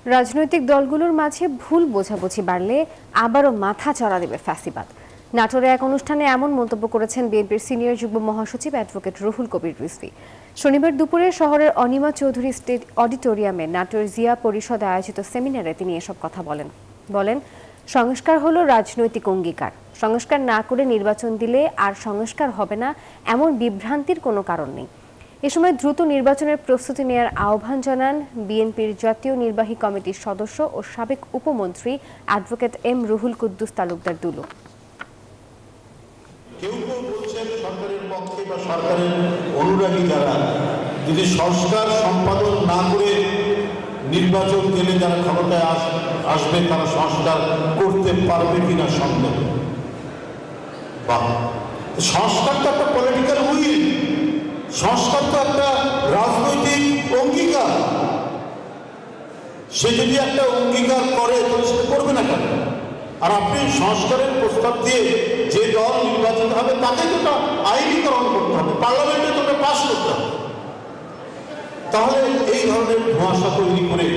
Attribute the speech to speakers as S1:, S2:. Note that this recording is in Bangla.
S1: রাজনৈতিক দলগুলোর মাঝে ভুল বোঝাবুঝি বাড়লে আবারও মাথা চড়া দেবে ফ্যাসিবাদ। নাটোরে এক অনুষ্ঠানে এমন মন্তব্য করেছেন বিএনপির সিনিয়র যুগ্ম মহাসচিব অ্যাডভোকেট রুহুল কবির রিজভী। শনিবার দুপুরে শহরের অনিমা চৌধুরী স্টেট অডিটোরিয়ামে নাটোর জিয়া পরিষদ আয়োজিত সেমিনারে তিনি এসব কথা বলেন সংস্কার হলো রাজনৈতিক অঙ্গীকার। সংস্কার না করে নির্বাচন দিলে আর সংস্কার হবে না, এমন বিভ্রান্তির কোনো কারণ নেই। এ সময় দ্রুত নির্বাচনের প্রস্তুতি নেওয়ার আহ্বান জানান বিএনপির জাতীয় নির্বাহী কমিটির সদস্য ও সাবেক উপমন্ত্রী অ্যাডভোকেট এম রুহুল কুদ্দুস তালুকদার দুলু।
S2: কেউ কেউ বলছেন সরকারের পক্ষে বা সরকারের অনুরাগী যারা, যদি সংস্কার সম্পাদন না করে নির্বাচন গেলে যারা ক্ষমতায় আসবে তারা সংস্কার করতে পারবে কিনা সন্দেহ। সংস্কার তো একটা পলিটিক্যাল উইল, সংস্কার তো একটা রাজনৈতিক অঙ্গীকার। সে যদি একটা অঙ্গীকার করে তাহলে সেটা করবে না কেন? আর আপনি সংস্কারের প্রস্তাব দিয়ে যে দল নির্বাচিত হবে তাকে তো আইনীকরণ করতে হবে, পার্লামেন্টে তো পাস করতে হবে। তাহলে এই ধরনের ধোঁয়াশা তৈরি করে